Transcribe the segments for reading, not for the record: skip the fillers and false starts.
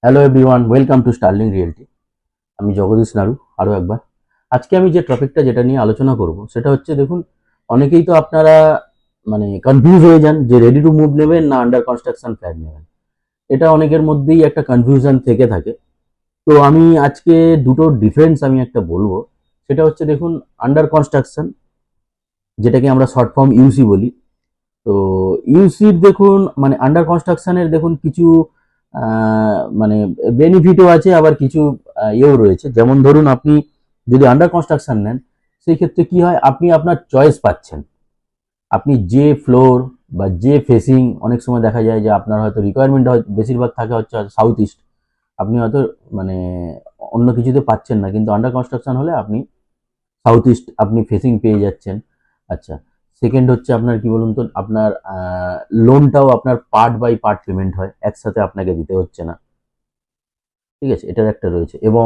Hello everyone, welcome to Sterling Realty. আমি জগদীশ নাড়ু আরও একবার। আজকে আমি যে টপিকটা যেটা নিয়ে আলোচনা করব সেটা হচ্ছে, দেখুন, অনেকেই তো আপনারা মানে কনফিউজ হয়ে যান যে রেডি টু মুভ নেবেন না আন্ডার কনস্ট্রাকশন ফ্ল্যাট নেবেন। এটা অনেকের মধ্যেই একটা কনফিউশন থেকে থাকে। তো আমি আজকে দুটো ডিফারেন্স আমি একটা বলবো। সেটা হচ্ছে, দেখুন, আন্ডার কনস্ট্রাকশন, যেটাকে আমরা শর্ট ফর্ম ইউসি বলি। তো ইউসির দেখুন, মানে আন্ডার কনস্ট্রাকশনের দেখুন কিছু মানে বেনিফিটও আছে, আবার কিছু ইয়েও রয়েছে। যেমন ধরুন, আপনি যদি আন্ডার কনস্ট্রাকশন নেন, সেই ক্ষেত্রে কি হয়, আপনি আপনার চয়েস পাচ্ছেন। আপনি যে ফ্লোর বা যে ফেসিং, অনেক সময় দেখা যায় যে আপনার হয়তো রিকোয়ারমেন্ট হয় বেশিরভাগ থাকে হচ্ছে সাউথ ইস্ট, আপনি হয়তো মানে অন্য কিছুতে পাচ্ছেন না, কিন্তু আন্ডার কনস্ট্রাকশন হলে আপনি সাউথ ইস্ট আপনি ফেসিং পেয়ে যাচ্ছেন। আচ্ছা, সেকেন্ড হচ্ছে আপনার কি বলুন তো, আপনার লোনটাও আপনার পার্ট বাই পার্ট পেমেন্ট হয়, একসাথে আপনাকে দিতে হচ্ছে না। ঠিক আছে, এটার একটা রয়েছে। এবং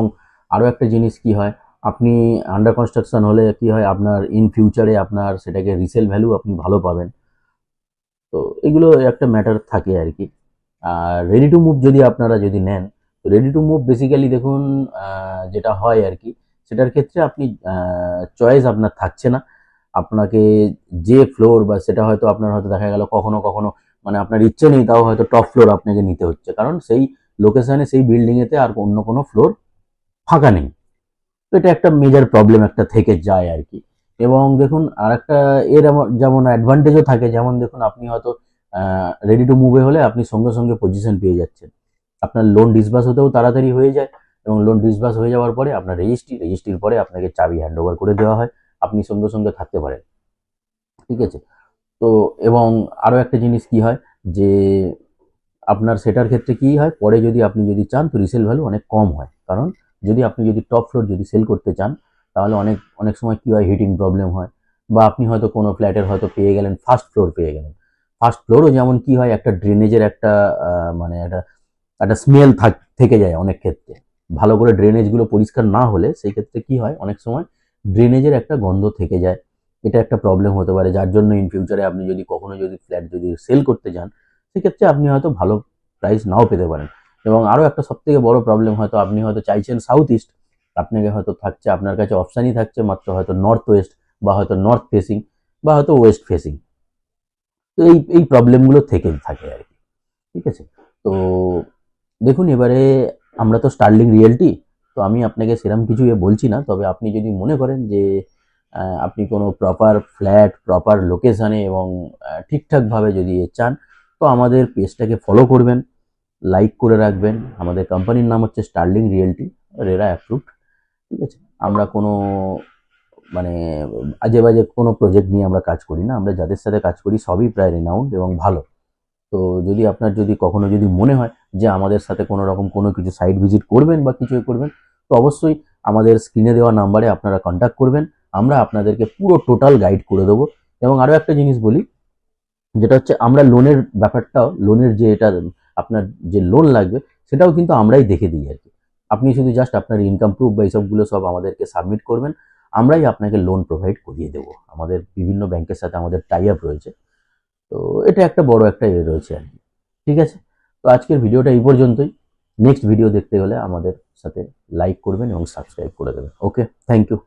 আরও একটা জিনিস কি হয়, আপনি আন্ডার কনস্ট্রাকশন হলে কি হয়, আপনার ইন ফিউচারে আপনার সেটাকে রিসেল ভ্যালু আপনি ভালো পাবেন। তো এগুলো একটা ম্যাটার থাকে আর কি। আর রেডি টু মুভ যদি আপনারা যদি নেন, তো রেডি টু মুভ বেসিক্যালি দেখুন, যেটা হয় আর কি, সেটার ক্ষেত্রে আপনি চয়েস আপনার থাকছে না। আপনাকে যে ফ্লোর বা সেটা হয়তো আপনার হয়তো দেখা গেল কখনো কখনো মানে আপনার ইচ্ছে নেই, তাও হয়তো টপ ফ্লোর আপনাকে নিতে হচ্ছে, কারণ সেই লোকেশনে সেই বিল্ডিংয়েতে আর অন্য কোনো ফ্লোর ফাঁকা নেই। তো এটা একটা মেজর প্রবলেম একটা থেকে যায় আর কি। এবং দেখুন, আর একটা এর যেমন অ্যাডভান্টেজও থাকে, যেমন দেখুন, আপনি হয়তো রেডি টু মুভে হলে আপনি সঙ্গে সঙ্গে পজিশন পেয়ে যাচ্ছেন, আপনার লোন ডিসবার্স হতেও তাড়াতাড়ি হয়ে যায়। এবং লোন ডিসবার্স হয়ে যাওয়ার পরে আপনার রেজিস্ট্রির পরে আপনাকে চাবি হ্যান্ড ওভার করে দেওয়া হয়, আপনি সঙ্গে সঙ্গে থাকতে পারেন। ঠিক আছে। তো এবং আরও একটা জিনিস কি হয়, যে আপনার সেটার ক্ষেত্রে কি হয়, পরে যদি আপনি যদি চান তো রিসেল ভ্যালু অনেক কম হয়, কারণ যদি আপনি যদি টপ ফ্লোর যদি সেল করতে চান, তাহলে অনেক অনেক সময় কি হয়, হিটিং প্রবলেম হয়। বা আপনি হয়তো কোনো ফ্ল্যাটের হয়তো পেয়ে গেলেন, ফার্স্ট ফ্লোর পেয়ে গেলেন। ফার্স্ট ফ্লোরও যেমন কি হয়, একটা ড্রেনেজের একটা মানে একটা একটা স্মেল থেকে যায় অনেক ক্ষেত্রে। ভালো করে ড্রেনেজগুলো পরিষ্কার না হলে সেই ক্ষেত্রে কি হয়, অনেক সময় ড্রেনেজের একটা গন্ধ থেকে যায়। এটা একটা প্রবলেম হতে পারে, যার জন্য ইন ফিউচারে আপনি যদি কখনো যদি ফ্ল্যাট যদি সেল করতে যান, সেক্ষেত্রে আপনি হয়তো ভালো প্রাইস নাও পেতে পারেন। এবং আরও একটা সবথেকে বড় প্রবলেম, হয়তো আপনি হয়তো চাইছেন সাউথ ইস্ট, আপনাকে হয়তো থাকছে, আপনার কাছে অপশানই থাকছে মাত্র হয়তো নর্থ ওয়েস্ট, বা হয়তো নর্থ ফেসিং, বা হয়তো ওয়েস্ট ফেসিং। তো এই এই প্রবলেমগুলো থেকে থাকে আর কি। ঠিক আছে। তো দেখুন, এবারে আমরা তো স্টার্লিং রিয়েলটি, তো আমি আপনাকে সেরকম কিছু বলছি না, তবে আপনি যদি মনে করেন যে আপনি কোনো প্রপার ফ্ল্যাট প্রপার লোকেশানে এবং ঠিকঠাকভাবে যদি চান, তো আমাদের পেজটাকে ফলো করবেন, লাইক করে রাখবেন। আমাদের কোম্পানির নাম হচ্ছে স্টার্লিং রিয়েলটি, রেরা অ্যাপ্রুভড। ঠিক আছে। আমরা কোনো মানে আজে বাজে কোনো প্রজেক্ট নিয়ে আমরা কাজ করি না, আমরা যাদের সাথে কাজ করি সবই প্রায় রেনাউন্ড এবং ভালো। তো যদি আপনার যদি কখনো যদি মনে হয় যে আমাদের সাথে কোনো রকম কোনো কিছু সাইট ভিজিট করবেন বা কিছু করবেন, তো অবশ্যই আমাদের স্ক্রিনে দেওয়া নাম্বারে আপনারা কন্ট্যাক্ট করবেন। আমরা আপনাদেরকে পুরো টোটাল গাইড করে দেবো। এবং আরও একটা জিনিস বলি, যেটা হচ্ছে আমরা লোনের ব্যাপারটাও, লোনের যে এটা আপনার যে লোন লাগবে, সেটাও কিন্তু আমরাই দেখে দিই আর কি। আপনি শুধু জাস্ট আপনার ইনকাম প্রুফ বা এইসবগুলো সব আমাদেরকে সাবমিট করবেন, আমরাই আপনাকে লোন প্রোভাইড করিয়ে দেবো। আমাদের বিভিন্ন ব্যাংকের সাথে আমাদের টাই আপ রয়েছে। তো এটা একটা বড় একটা রয়েছে আর কি। ঠিক আছে। তো আজকের ভিডিওটা এই পর্যন্তই। নেক্সট ভিডিও দেখতে হলে আমাদের সাথে লাইক করবেন এবং সাবস্ক্রাইব করে দেবেন। ওকে, থ্যাংক ইউ।